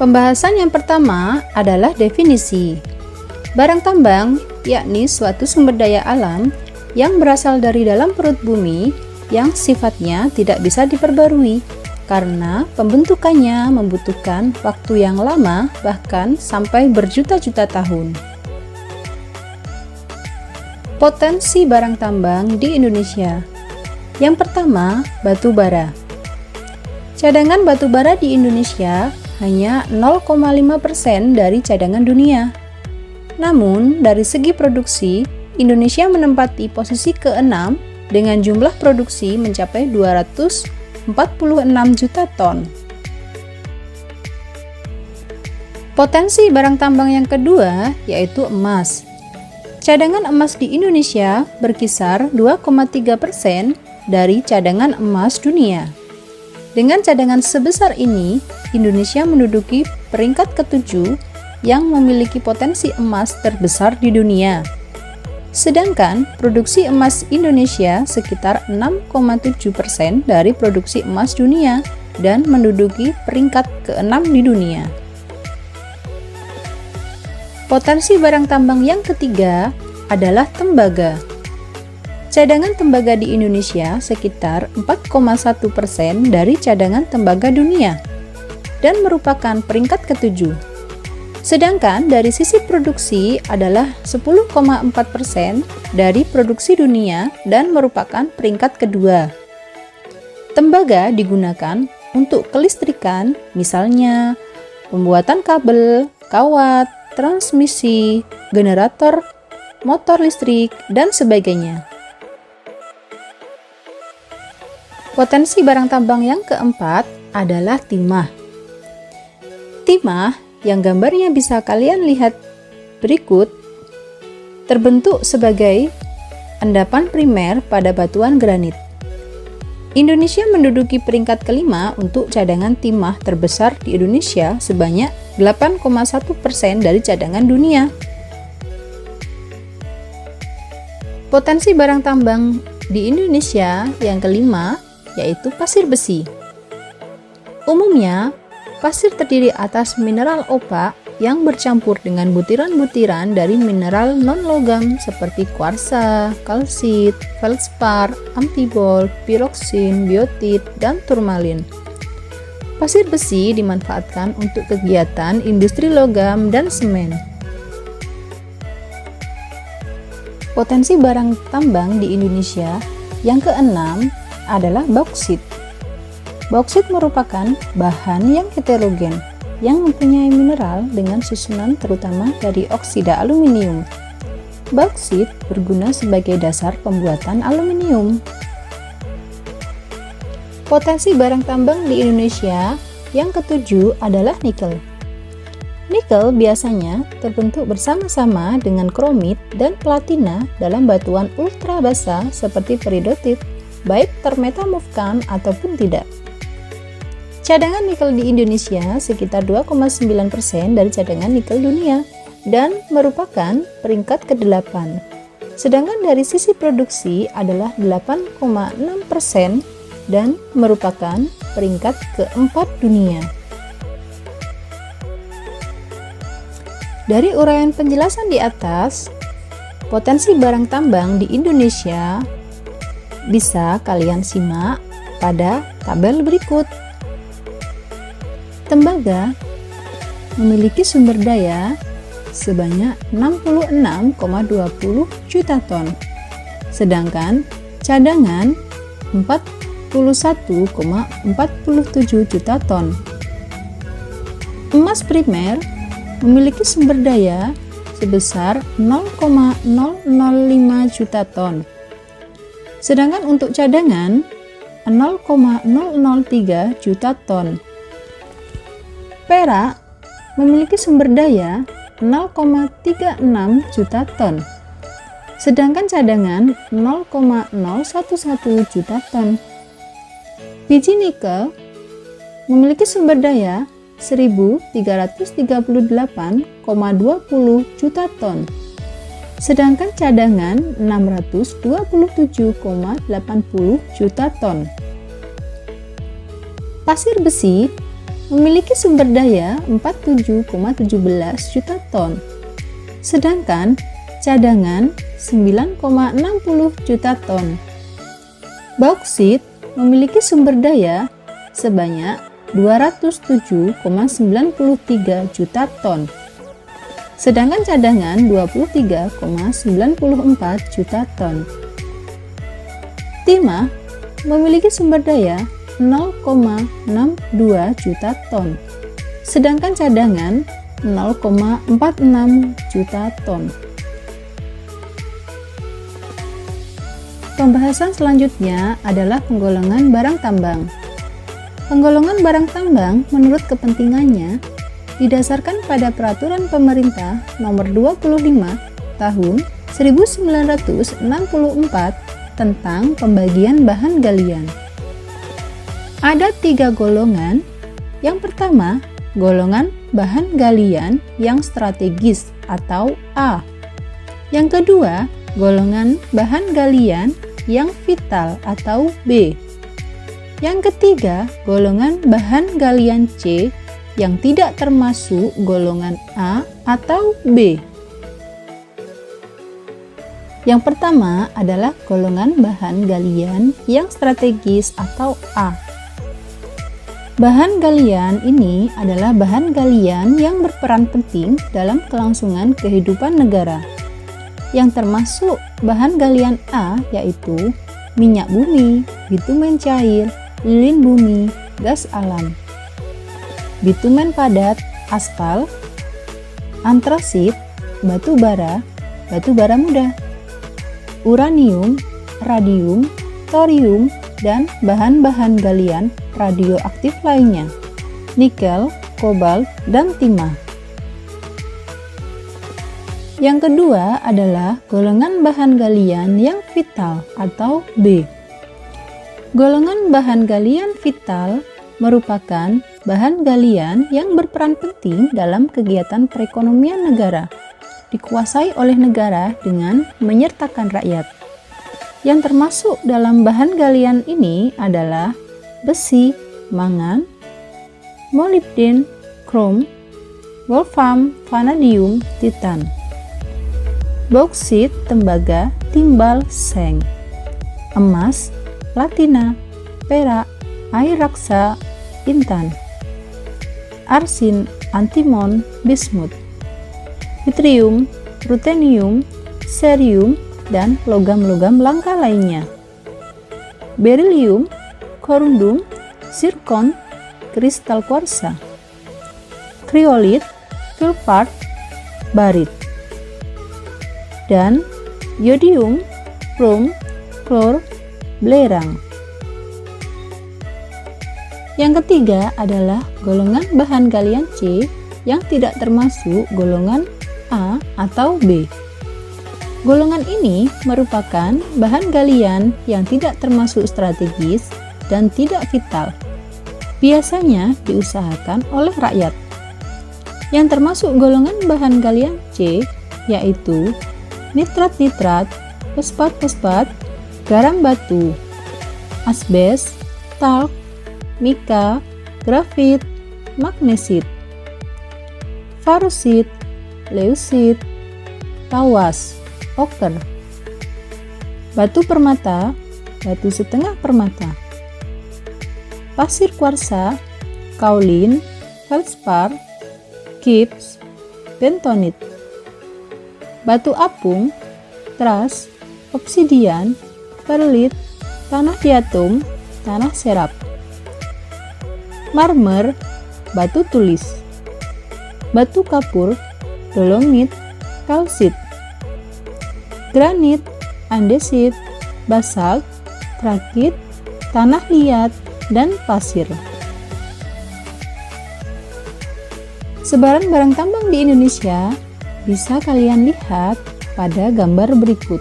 Pembahasan yang pertama adalah definisi. Barang tambang yakni suatu sumber daya alam yang berasal dari dalam perut bumi yang sifatnya tidak bisa diperbarui karena pembentukannya membutuhkan waktu yang lama, bahkan sampai berjuta-juta tahun. Potensi barang tambang di Indonesia. Yang pertama, batu bara. Cadangan batu bara di Indonesia hanya 0,5% dari cadangan dunia. Namun, dari segi produksi, Indonesia menempati posisi ke-6 dengan jumlah produksi mencapai 246 juta ton. Potensi barang tambang yang kedua yaitu emas. Cadangan emas di Indonesia berkisar 2,3% dari cadangan emas dunia. Dengan cadangan sebesar ini, Indonesia menduduki peringkat ke-7 yang memiliki potensi emas terbesar di dunia. Sedangkan produksi emas Indonesia sekitar 6,7% dari produksi emas dunia dan menduduki peringkat ke-6 di dunia. Potensi barang tambang yang ketiga adalah tembaga. Cadangan tembaga di Indonesia sekitar 4,1% dari cadangan tembaga dunia dan merupakan peringkat ke-7. Sedangkan dari sisi produksi adalah 10,4% dari produksi dunia dan merupakan peringkat kedua. Tembaga digunakan untuk kelistrikan, misalnya pembuatan kabel, kawat, transmisi, generator, motor listrik, dan sebagainya. Potensi barang tambang yang keempat adalah timah. Timah yang gambarnya bisa kalian lihat berikut, terbentuk sebagai endapan primer pada batuan granit. Indonesia menduduki peringkat kelima untuk cadangan timah terbesar di Indonesia sebanyak 8,1% dari cadangan dunia. Potensi barang tambang di Indonesia yang kelima yaitu pasir besi. Umumnya, pasir terdiri atas mineral opak yang bercampur dengan butiran-butiran dari mineral non-logam seperti kuarsa, kalsit, feldspar, antibol, piroksin, biotit, dan turmalin. Pasir besi dimanfaatkan untuk kegiatan industri logam dan semen. Potensi barang tambang di Indonesia yang keenam adalah bauksit. Bauksit merupakan bahan yang heterogen yang mempunyai mineral dengan susunan terutama dari oksida aluminium. Bauksit berguna sebagai dasar pembuatan aluminium. Potensi barang tambang di Indonesia yang ketujuh adalah nikel. Nikel biasanya terbentuk bersama-sama dengan kromit dan platina dalam batuan ultra basa seperti peridotit, baik termetamorfkan ataupun tidak. Cadangan nikel di Indonesia sekitar 2,9% dari cadangan nikel dunia dan merupakan peringkat ke-8. Sedangkan dari sisi produksi adalah 8,6% dan merupakan peringkat ke-4 dunia. Dari uraian penjelasan di atas, potensi barang tambang di Indonesia bisa kalian simak pada tabel berikut. Tembaga memiliki sumber daya sebanyak 66,20 juta ton, sedangkan cadangan 41,47 juta ton. Emas primer memiliki sumber daya sebesar 0,005 juta ton, sedangkan untuk cadangan 0,003 juta ton. Perak memiliki sumber daya 0,36 juta ton, sedangkan cadangan 0,011 juta ton. Biji nikel memiliki sumber daya 1.338,20 juta ton, sedangkan cadangan 627,80 juta ton. Pasir besi memiliki sumber daya 47,17 juta ton, sedangkan cadangan 9,60 juta ton. Bauksit memiliki sumber daya sebanyak 207,93 juta ton, sedangkan cadangan 23,94 juta ton. Timah memiliki sumber daya 0,62 juta ton, sedangkan cadangan 0,46 juta ton. Pembahasan selanjutnya adalah penggolongan barang tambang. Penggolongan barang tambang menurut kepentingannya didasarkan pada Peraturan Pemerintah Nomor 25 Tahun 1964 tentang pembagian bahan galian. Ada 3 golongan. Yang pertama, golongan bahan galian yang strategis atau A. Yang kedua, golongan bahan galian yang vital atau B. Yang ketiga, golongan bahan galian C yang tidak termasuk golongan A atau B. Yang pertama adalah golongan bahan galian yang strategis atau A. Bahan galian ini adalah bahan galian yang berperan penting dalam kelangsungan kehidupan negara. Yang termasuk bahan galian A yaitu minyak bumi, bitumen cair, lilin bumi, gas alam, bitumen padat, aspal, antrasit, batu bara muda, uranium, radium, thorium, dan bahan-bahan galian radioaktif lainnya, nikel, kobalt, dan timah. Yang kedua adalah golongan bahan galian yang vital atau B. Golongan bahan galian vital merupakan bahan galian yang berperan penting dalam kegiatan perekonomian negara, dikuasai oleh negara dengan menyertakan rakyat. Yang termasuk dalam bahan galian ini adalah besi, mangan, molibden, krom, wolfram, vanadium, titan, bauksit, tembaga, timbal, seng, emas, platina, perak, air raksa, intan, arsin, antimon, bismut, yttrium, ruthenium, cerium, dan logam-logam langka lainnya, berilium, korundum, zirkon, kristal kuarsa, kriolit, filbart, barit, dan yodium, brom, klor, belerang. Yang ketiga adalah golongan bahan galian C yang tidak termasuk golongan A atau B. Golongan ini merupakan bahan galian yang tidak termasuk strategis dan tidak vital. Biasanya diusahakan oleh rakyat. Yang termasuk golongan bahan galian C yaitu nitrat-nitrat, fosfat-fosfat, garam batu, asbes, talk, mika, grafit, magnesit, farosit, leusit, tawas, oker, batu permata, batu setengah permata, pasir kuarsa, kaolin, feldspar, gips, bentonit, batu apung, teras, obsidian, perlit, tanah diatom, tanah serap, marmer, batu tulis, batu kapur, dolomit, kalsit, granit, andesit, basalt, trakit, tanah liat, dan pasir. Sebaran barang tambang di Indonesia bisa kalian lihat pada gambar berikut.